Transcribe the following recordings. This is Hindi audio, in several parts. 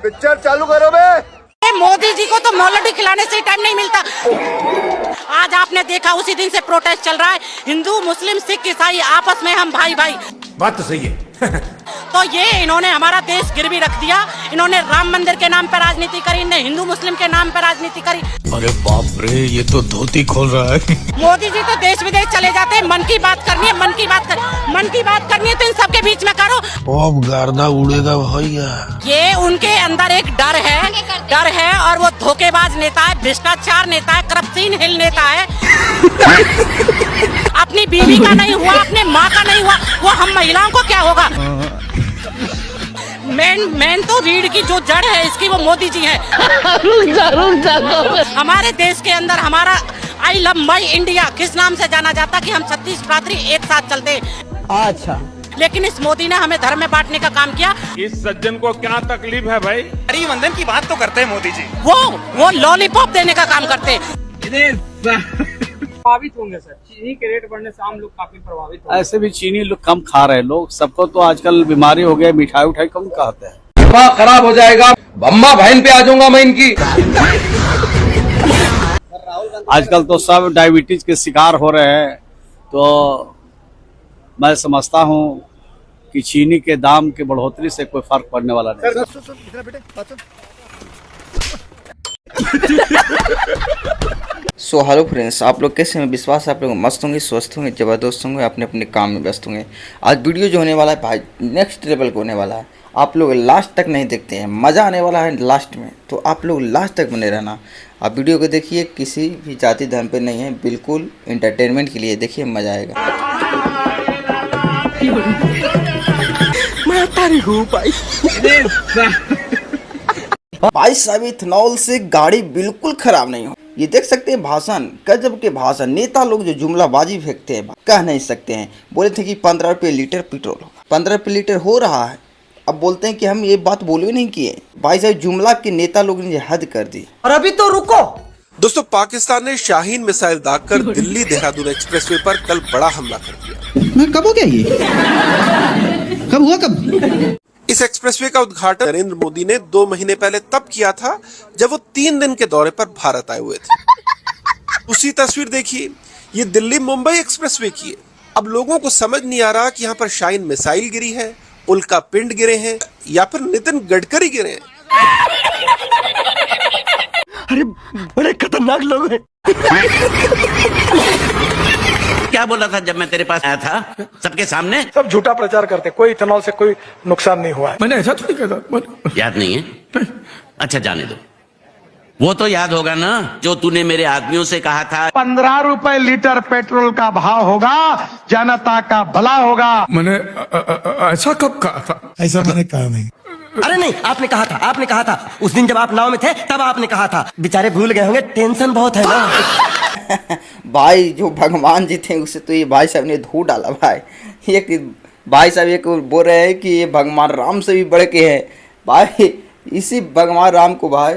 पिक्चर चालू करो बे। मोदी जी को तो मोलडी खिलाने से ही टाइम नहीं मिलता। आज आपने देखा उसी दिन से प्रोटेस्ट चल रहा है, हिंदू मुस्लिम सिख ईसाई आपस में हम भाई भाई। बात तो सही है। तो ये इन्होंने हमारा देश गिरवी रख दिया। इन्होंने राम मंदिर के नाम पर राजनीति करी, इन्हें हिंदू मुस्लिम के नाम पर राजनीति करी। अरे बाप रे, ये तो धोती खोल रहा है। मोदी जी तो देश विदेश चले जाते हैं। मन की बात करनी है, मन की बात करनी है तो इन सबके बीच में करो। अब गर्दा उड़ेगा भैया। ये उनके अंदर एक डर है और वो धोखेबाज नेता है, भ्रष्टाचार नेता है, करप्शन हिल नेता है। अपनी बीवी का नहीं हुआ, अपने माँ का नहीं हुआ, वो हम महिलाओं को क्या होगा। मेन तो रीढ़ की जो जड़ है इसकी वो मोदी जी है। हमारे देश के अंदर हमारा आई लव माई इंडिया किस नाम से जाना जाता कि हम 36 भ्रातृ एक साथ चलते। अच्छा, लेकिन इस मोदी ने हमें धर्म में बांटने का काम किया। इस सज्जन को क्या तकलीफ है भाई? वंदन की बात तो करते हैं मोदी जी। वो लॉलीपॉप देने का काम करते हैं। प्रभावित होंगे सर, चीनी के रेट बढ़ने से आम लोग काफी प्रभावित होंगे। ऐसे भी चीनी लोग कम खा रहे हैं, लोग सबको तो आजकल बीमारी हो गया, मिठाई उठाई कम खाते हैं। दिमाग खराब हो जाएगा, बम्मा बहन पे आ जाऊंगा मैं इनकी। आजकल तो सब डायबिटीज के शिकार हो रहे हैं, तो मैं समझता हूँ कि चीनी के दाम की बढ़ोतरी से कोई फर्क पड़ने वाला नहीं। सो हेलो फ्रेंड्स, आप लोग कैसे हैं? विश्वास आप लोग मस्त होंगे, स्वस्थ होंगे, जबरदस्त होंगे, अपने अपने काम में व्यस्त होंगे। आज वीडियो जो होने वाला है भाई नेक्स्ट लेवल का होने वाला है। आप लोग लास्ट तक नहीं देखते हैं, मज़ा आने वाला है लास्ट में, तो आप लोग लास्ट तक बने रहना। आप वीडियो को देखिए, किसी भी जाति धर्म पे नहीं है, बिल्कुल इंटरटेनमेंट के लिए देखिए, मज़ा आएगा। भाई साहब, इथेनॉल से गाड़ी बिल्कुल खराब नहीं हो। ये देख सकते हैं भाषण, गजब के भाषण। नेता लोग जो जुमलाबाजी फेंकते हैं कह नहीं सकते हैं। बोले थे कि 15 रुपये लीटर पेट्रोल होगा, 15 रुपये लीटर हो रहा है। अब बोलते हैं कि हम ये बात बोले नहीं किए। भाई साहब, जुमला के नेता लोग ने हद कर दी। और अभी तो रुको दोस्तों, पाकिस्तान ने शाहीन मिसाइल दागकर दिल्ली देहरादून एक्सप्रेसवे पर कल बड़ा हमला कर दिया। कब हो गया ये? कब हुआ कब? इस एक्सप्रेसवे का उद्घाटन नरेंद्र मोदी ने 2 महीने पहले तब किया था जब वो 3 दिन के दौरे पर भारत आए हुए थे। उसी तस्वीर देखिए, ये दिल्ली मुंबई एक्सप्रेसवे की है। अब लोगों को समझ नहीं आ रहा कि यहाँ पर शाहीन मिसाइल गिरी है, उल्का पिंड गिरे हैं या फिर नितिन गडकरी गिरे हैं। अरे बड़े खतरनाक लोग हैं। क्या बोला था जब मैं तेरे पास आया था सबके सामने? सब झूठा प्रचार करते, कोई इथेनॉल से कोई नुकसान नहीं हुआ है। मैंने ऐसा थोड़ी कहा। याद नहीं है? अच्छा जाने दो, वो तो याद होगा ना जो तूने मेरे आदमियों से कहा था 15 रुपए लीटर पेट्रोल का भाव होगा, जनता का भला होगा। मैंने ऐसा कब कहा था? ऐसा मैंने कहा नहीं। अरे नहीं, आपने कहा था उस दिन जब आप नाव में थे, तब आपने कहा था। बेचारे भूल गए होंगे, टेंशन बहुत है ना। भाई जो भगवान जी थे उसे तो ये भाई साहब ने धो डाला। भाई एक भाई साहब एक बोल रहे हैं कि ये भगवान राम से भी बढ़ के है। भाई इसी भगवान राम को भाई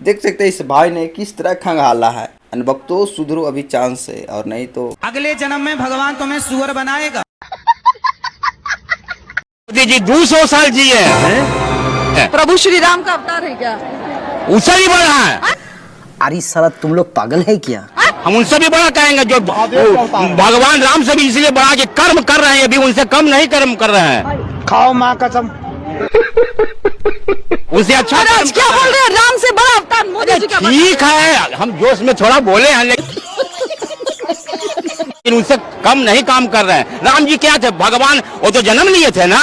देख सकते हैं, इस भाई ने किस तरह खंगाला है। अनभक्तो सुधरो अभी चांस है, और नहीं तो अगले जन्म में भगवान तुम्हें सुअर बनाएगा। मोदी जी 200 साल जिए हैं। प्रभु श्री राम का अवतार है क्या? उससे भी बड़ा है। अरे साला तुम लोग पागल है क्या? हम उनसे भी बड़ा कहेंगे, जो भगवान राम से भी इसलिए बड़ा कि कर्म कर रहे हैं, अभी उनसे कम नहीं कर्म कर रहे हैं। खाओ माँ कसम। उससे अच्छा क्या बोल रहे हैं? राम से बड़ा अवतार मोदी जी का। ठीक है, हम जोश में थोड़ा बोले हैं, लेकिन उनसे कम नहीं काम कर रहे हैं। राम जी क्या थे? भगवान, वो तो जन्म लिए थे ना।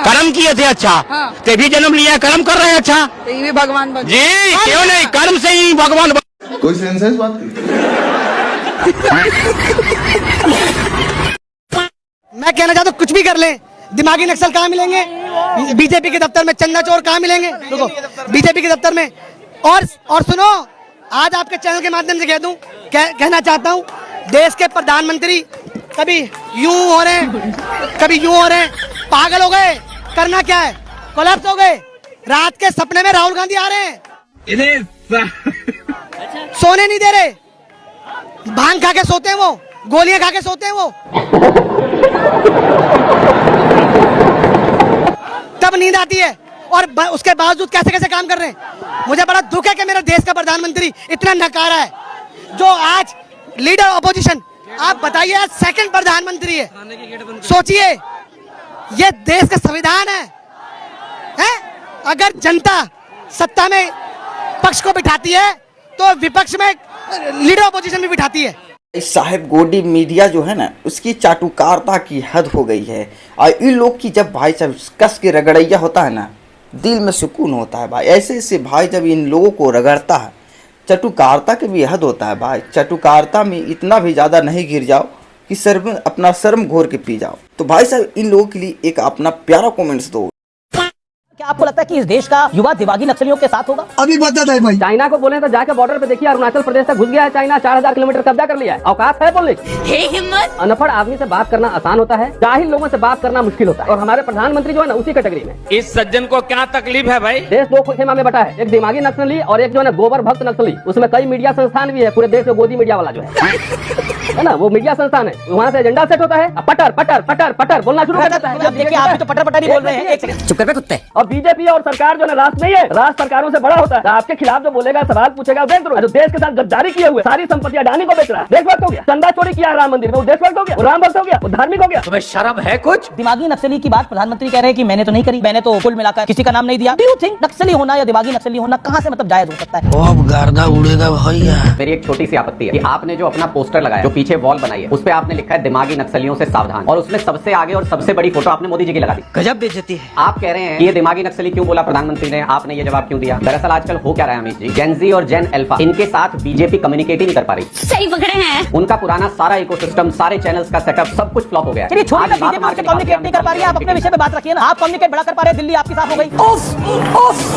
कर्म किए थे अच्छा। ते भी जन्म लिया, कर्म कर रहे हैं अच्छा। तो ये भी भगवान बन जी, क्यों नहीं, कर्म से ही भगवान कोई सेंस है इस बात की? मैं कहना चाहता हूँ कुछ भी कर ले, दिमागी नक्सल कहाँ मिलेंगे? बीजेपी के दफ्तर में चंदा चोर कहाँ मिलेंगे? देखो बीजेपी के दफ्तर में। और सुनो, आज आपके चैनल के माध्यम से कहना चाहता हूँ, देश के प्रधानमंत्री कभी यूं हो रहे हैं, कभी यूं हो रहे हैं। पागल हो गए, करना क्या है? कोलैप्स हो गए। रात के सपने में राहुल गांधी आ रहे हैं, सोने नहीं दे रहे। भांग खा के सोते हैं वो, गोलियां खा के सोते हैं वो, तब नींद आती है। और उसके बावजूद कैसे कैसे काम कर रहे हैं। मुझे बड़ा दुख है कि मेरे देश का प्रधानमंत्री इतना नकारा है, जो आज लीडर ऑपोजिशन, आप बताइए, आज सेकंड प्रधानमंत्री है। सोचिए, ये देश का संविधान है? अगर जनता सत्ता में पक्ष को बिठाती है तो विपक्ष में लीडर ऑपोजिशन भी बिठाती है। साहब गोडी मीडिया जो है ना, उसकी चाटुकारता की हद हो गई है। और इन लोग की जब भाई साहब कस के रगड़ैया होता है ना, दिल में सुकून होता है भाई। ऐसे ऐसे भाई जब इन लोगों को रगड़ता है, चटुकारता के भी हद होता है भाई। चटुकारता में इतना भी ज़्यादा नहीं गिर जाओ कि अपना शर्म घोर के पी जाओ। तो भाई साहब इन लोगों के लिए एक अपना प्यारा कमेंट्स दो। क्या आपको लगता है कि इस देश का युवा दिमागी नक्सलियों के साथ होगा? अभी बता दे भाई। चाइना को बोले तो जाके बॉर्डर पे देखिए, अरुणाचल प्रदेश तक घुस गया है चाइना, 4000 किलोमीटर कब्जा कर लिया है। औकात है बोलने की? हिम्मत। अनपढ़ आदमी से बात करना आसान होता है, जाहिल लोगों से बात करना मुश्किल होता है। और हमारे प्रधानमंत्री जो है ना, उसी कैटेगरी में। इस सज्जन को क्या तकलीफ है भाई? देश दो खेमा में बटा है, एक दिमागी नक्सली और एक जो है ना गोबर भक्त नक्सली। उसमें कई मीडिया संस्थान भी है, पूरे देश में गोदी मीडिया वाला जो है ना, वो मीडिया संस्थान है। वहाँ से एजेंडा सेट होता है, पटर पटर पटर पटर बोलना शुरू कर देता है। देखिए, आप भी तो पटर पटर ही बोल रहे हैं। एक सेकंड चुप कर बे कुत्ते। और बीजेपी और सरकार जो है राष्ट्र नहीं है, राष्ट्र सरकारों से बड़ा होता है। आपके खिलाफ जो बोलेगा, सवाल पूछेगा, देख दो। जो देश के साथ गद्दारी किए हुए, सारी संपत्ति अडानी को बेच रहा है, देशभक्त हो गया। चंदा चोरी किया राम मंदिर में, वो देशभक्त हो गया, वो राम भक्त हो गया, वो धार्मिक हो गया। तुम्हें शर्म है कुछ? दिमागी नक्सली की बात प्रधानमंत्री कह रहे हैं कि मैंने तो नहीं करी, मैंने तो कुल मिलाकर किसी का नाम नहीं दिया। डू यू थिंक नक्सली होना या दिमागी नक्सली होना कहाँ से मतलब जायज हो सकता है? अब गर्दा उड़ेगा भैया। मेरी एक छोटी सी आपत्ति है कि आपने जो अपना पोस्टर लगाया, जो पीछे वॉल बनाई है, उस पे आपने लिखा है दिमागी नक्सलियों से सावधान, और उसमें सबसे आगे और सबसे बड़ी फोटो आपने मोदी जी की लगा दी। गजब बेइज्जती है। आप कह रहे हैं कि ये दिमागी नक्सली क्यों बोला प्रधानमंत्री ने, आपने ये जवाब क्यों दिया? दरअसल आजकल हो क्या रहा है अमित जी, जेन ज़ी और जेन अल्फा, इनके साथ बीजेपी कम्युनिकेट ही नहीं कर पा रही। सही पकड़े हैं। उनका पुराना सारा इकोसिस्टम, सारे चैनल्स का सेटअप, सब कुछ फ्लॉप हो गया। चलिए छोड़िए, बीजेपी कम्युनिकेट नहीं कर पा रही है, आप अपने विषय पे बात रखिए ना। आप कम्युनिकेट बड़ा कर पा रहे हैं, दिल्ली आपकी साफ हो गई।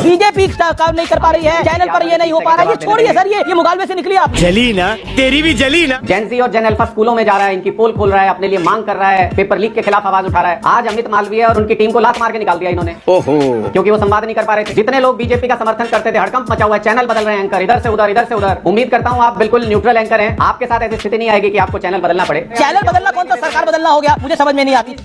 बीजेपी काम नहीं कर पा रही है, चैनल पर ये नहीं हो पा रहा है। ये छोड़िए सर, ये मुगालवे से निकली आप। जली ना, तेरी भी जली ना। जेन ज़ी और जेन अल्फा स्कूलों में जा रहा है, इनकी पोल खोल रहा है, अपने लिए मांग कर रहा है, पेपर लीक के खिलाफ आवाज उठा रहा है। आज अमित मालवीय और उनकी टीम को लात मार के निकाल दिया इन्होंने, क्योंकि वो संवाद नहीं कर पा रहे थे। जितने लोग बीजेपी का समर्थन करते थे, हड़कंप मचा हुआ है, चैनल बदल रहे हैं एंकर, इधर से उधर, इधर से उधर। उम्मीद करता हूँ आप बिल्कुल न्यूट्रल एंकर हैं, आपके साथ ऐसी स्थिति नहीं आएगी कि आपको चैनल बदलना पड़े। चैनल बदलना कौन सा सरकार बदलना हो गया, मुझे समझ में नहीं आती।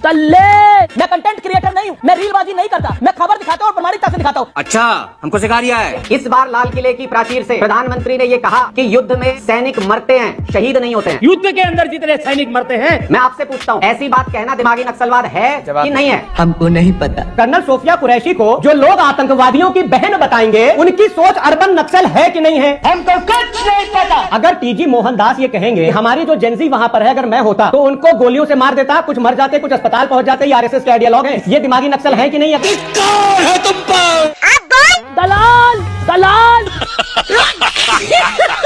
मैं कंटेंट क्रिएटर नहीं हूँ, मैं रीलबाजी नहीं करता, मैं खबर दिखाता हूँ और प्रमाणिकता से दिखाता हूँ। अच्छा, हमको सिखा दिया है। इस बार लाल किले की प्राचीर से प्रधानमंत्री ने ये कहा कि युद्ध में सैनिक मरते हैं, शहीद नहीं होते हैं। युद्ध के अंदर जितने सैनिक मरते हैं। मैं आपसे पूछता हूँ, ऐसी बात कहना दिमागी नक्सलवाद है कि नहीं है? हमको नहीं पता। कर्नल सोफिया कुरैशी को जो लोग आतंकवादियों की बहन बताएंगे, उनकी सोच अर्बन नक्सल है कि नहीं है? हमको कुछ नहीं पता। अगर टीजी मोहनदास ये कहेंगे हमारी जो जेनजी वहाँ पर है, अगर मैं होता तो उनको गोलियों से मार देता, कुछ मर जाते, कुछ अस्पताल पहुंच जाते। ये आरएसएस के आइडियोलॉग हैं। ये दिमागी नक्सल है कि नहीं? कौन है तुम पर? दलाल दलाल।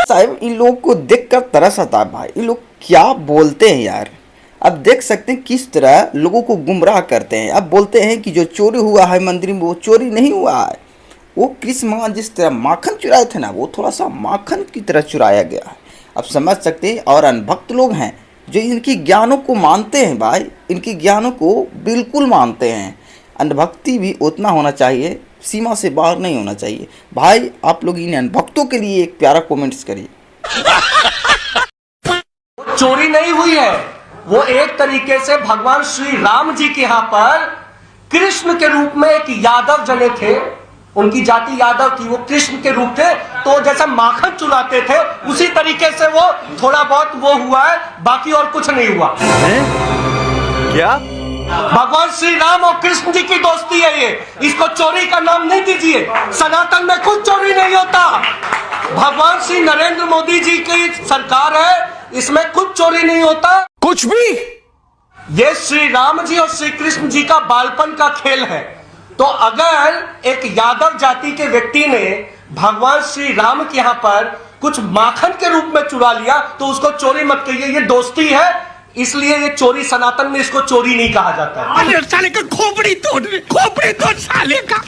साहब इन लोग को देखकर तरस आता है भाई, इन लोग क्या बोलते हैं यार। अब देख सकते हैं किस तरह लोगों को गुमराह करते हैं। अब बोलते हैं कि जो चोरी हुआ है मंदिर में, वो चोरी नहीं हुआ है, वो कृष्ण भगवान जिस तरह माखन चुराए थे ना, वो थोड़ा सा माखन की तरह चुराया गया है। अब समझ सकते हैं। और अनभक्त लोग हैं जो इनकी ज्ञानों को मानते हैं भाई, इनकी ज्ञानों को बिल्कुल मानते हैं। अनभक्ति भी उतना होना चाहिए, सीमा से बाहर नहीं होना चाहिए भाई। आप लोग इन अनभक्तों के लिए एक प्यारा कमेंट्स करिए। चोरी नहीं हुई है, वो एक तरीके से भगवान श्री राम जी के यहाँ पर कृष्ण के रूप में एक यादव जने थे, उनकी जाति यादव थी, वो कृष्ण के रूप थे, तो जैसे माखन चुराते थे उसी तरीके से वो थोड़ा बहुत वो हुआ है, बाकी और कुछ नहीं हुआ है? क्या भगवान श्री राम और कृष्ण जी की दोस्ती है ये, इसको चोरी का नाम नहीं दीजिए। सनातन में कुछ चोरी नहीं होता। भगवान श्री नरेंद्र मोदी जी की सरकार है, इसमें कुछ चोरी नहीं होता, कुछ भी। ये श्री राम जी और श्री कृष्ण जी का बालपन का खेल है। तो अगर एक यादव जाति के व्यक्ति ने भगवान श्री राम के यहाँ पर कुछ माखन के रूप में चुरा लिया, तो उसको चोरी मत कहिए, ये दोस्ती है, इसलिए ये चोरी, सनातन में इसको चोरी नहीं कहा जाता है। अरे साले का खोपड़ी तोड़ साले का।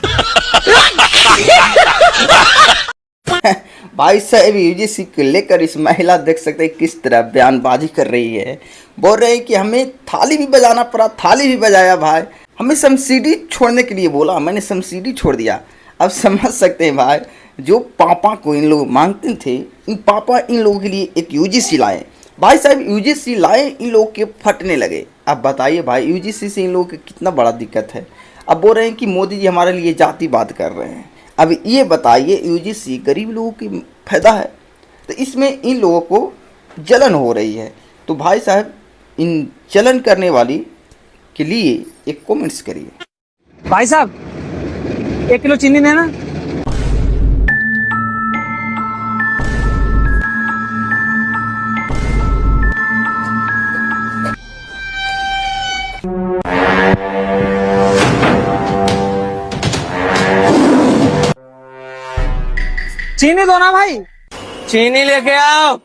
भाई साहब यूजीसी को लेकर इस महिला देख सकते हैं किस तरह बयानबाजी कर रही है। बोल रहे हैं कि हमें थाली भी बजाना पड़ा, थाली भी बजाया भाई, हमें सब्सिडी छोड़ने के लिए बोला, मैंने सब्सिडी छोड़ दिया। अब समझ सकते हैं भाई, जो पापा को इन लोग मांगते थे, इन पापा इन लोगों के लिए एक यूजीसी लाए। भाई साहब यूजीसी लाए, इन लोग के फटने लगे। अब बताइए भाई, यूजीसी से इन लोगों की कितना बड़ा दिक्कत है। अब बोल रहे हैं कि मोदी जी हमारे लिए जातिवाद कर रहे हैं। अब ये बताइए, यूजीसी गरीब लोगों की फायदा है, तो इसमें इन लोगों को जलन हो रही है। तो भाई साहब, इन जलन करने वाली के लिए एक कमेंट्स करिए। भाई साहब 1 किलो चीनी देना। चीनी दो ना भाई, चीनी लेके आओ।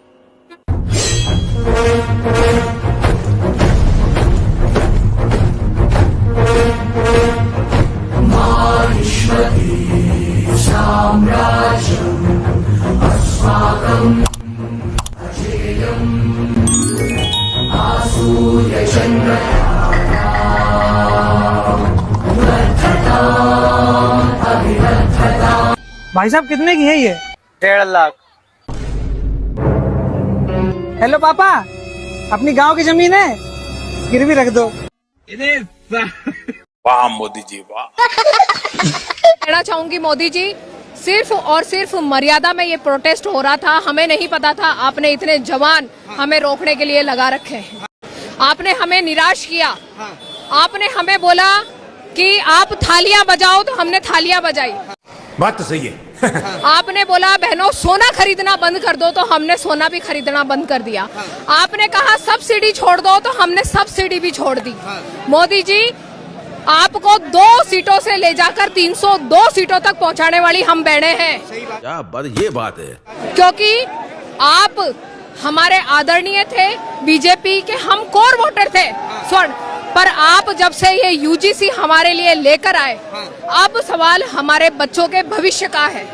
भाई साहब कितने की है ये? 1.5 लाख। हेलो पापा, अपनी गांव की जमीन है, गिरवी रख दो। वाह मोदी जी वाह। कहना चाहूंगी मोदी जी, सिर्फ और सिर्फ मर्यादा में ये प्रोटेस्ट हो रहा था, हमें नहीं पता था आपने इतने जवान हमें रोकने के लिए लगा रखे हैं। आपने हमें निराश किया, आपने हमें बोला कि आप थालियां बजाओ, तो हमने थालियां बजाई। बात तो सही है। आपने बोला बहनों सोना खरीदना बंद कर दो, तो हमने सोना भी खरीदना बंद कर दिया। आपने कहा सब्सिडी छोड़ दो, तो हमने सब्सिडी भी छोड़ दी। मोदी जी, आपको 2 सीटों से ले जाकर 302 सीटों तक पहुंचाने वाली हम बहने हैं। क्या बात, ये बात है। क्योंकि आप हमारे आदरणीय थे, बीजेपी के हम कोर वोटर थे स्वर्ण, पर आप जब से ये यूजीसी हमारे लिए लेकर आए, अब सवाल हमारे बच्चों के भविष्य का है।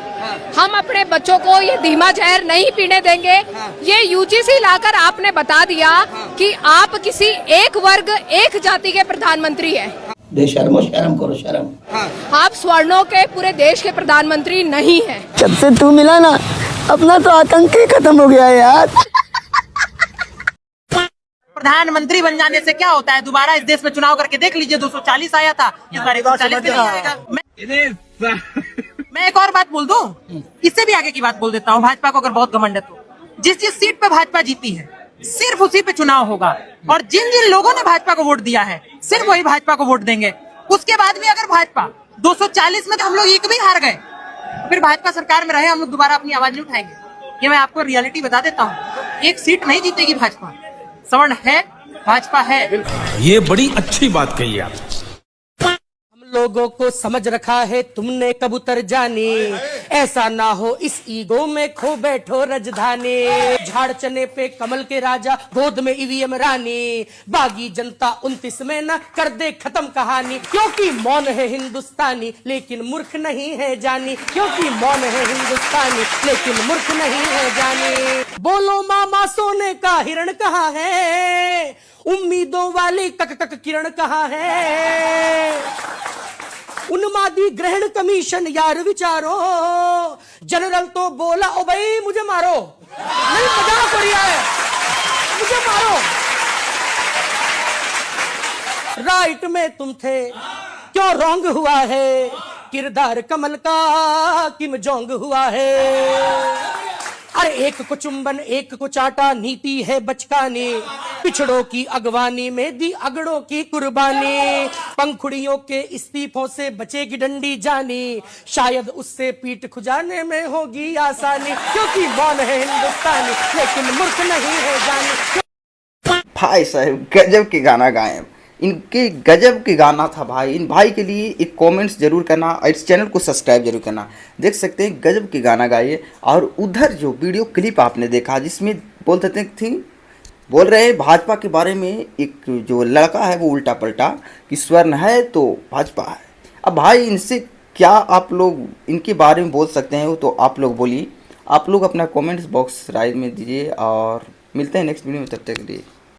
हम अपने बच्चों को ये धीमा जहर नहीं पीने देंगे। ये यूजीसी लाकर आपने बता दिया कि आप किसी एक वर्ग एक जाति के प्रधानमंत्री हैं। बेशर्मो, शर्म करो, शर्म। आप स्वर्णों के पूरे देश के प्रधानमंत्री नहीं हैं। जब से तू मिला ना, अपना तो आतंक ही खत्म हो गया है यार। प्रधानमंत्री बन जाने से क्या होता है? दोबारा इस देश में चुनाव करके देख लीजिए, 240 आया था, इस बार 140 भी नहीं आएगा। मैं एक और बात बोल दूं, इससे भी आगे की बात बोल देता हूं। भाजपा को अगर बहुत घमंड है तो जिस जिस सीट पे भाजपा जीती है, सिर्फ उसी पे चुनाव होगा, और जिन जिन लोगों ने भाजपा को वोट दिया है, सिर्फ वही भाजपा को वोट देंगे। उसके बाद भी अगर भाजपा 240 में तो हम लोग एक भी हार गए, तो फिर भाजपा सरकार में रहे, हम लोग दोबारा अपनी आवाज नहीं उठाएंगे। ये मैं आपको रियलिटी बता देता हूँ। एक सीट नहीं जीतेगी भाजपा। सवर्ण है, भाजपा है। ये बड़ी अच्छी बात कही आप। लोगों को समझ रखा है तुमने कबूतर जानी, ऐसा ना हो इस ईगो में खो बैठो राजधानी। झाड़ चने पे कमल के राजा, गोद में ईवीएम रानी, बागी जनता 29 में न कर दे खत्म कहानी। क्योंकि मौन है हिंदुस्तानी लेकिन मूर्ख नहीं है जानी, क्योंकि मौन है हिंदुस्तानी लेकिन मूर्ख नहीं है जानी। बोलो मामा सोने का हिरण कहाँ है, उम्मीदों वाली कक कक किरण कहाँ है। उन्मादी ग्रहण कमीशन यार विचारो, जनरल तो बोला ओ भाई मुझे मारो, नहीं मजाक हो रहा है, मुझे मारो। राइट में तुम थे, क्यों रॉन्ग हुआ है, किरदार कमल का किम जोंग हुआ है। अरे एक को चुंबन एक को चाटा, नीति है बचकानी, पिछड़ों की अगवानी में दी अगड़ों की कुर्बानी। पंखुड़ियों के इस्तीफों से बचेगी डंडी जानी, शायद उससे पीठ खुजाने में होगी आसानी। क्योंकि मौन है हिंदुस्तानी लेकिन मूर्ख नहीं है जानी। भाई साहब गजब के गाना गाए, इनके गजब के गाना था भाई। इन भाई के लिए एक कमेंट्स जरूर करना और इस चैनल को सब्सक्राइब जरूर करना। देख सकते हैं गजब के गाना गाइए। और उधर जो वीडियो क्लिप आपने देखा जिसमें बोल रहे हैं भाजपा के बारे में, एक जो लड़का है वो उल्टा पलटा कि स्वर्ण है तो भाजपा है। अब भाई इनसे क्या आप लोग इनके बारे में बोल सकते हैं, तो आप लोग बोलिए। आप लोग अपना कमेंट्स बॉक्स राय में दीजिए और मिलते हैं नेक्स्ट वीडियो में, तब तक के लिए।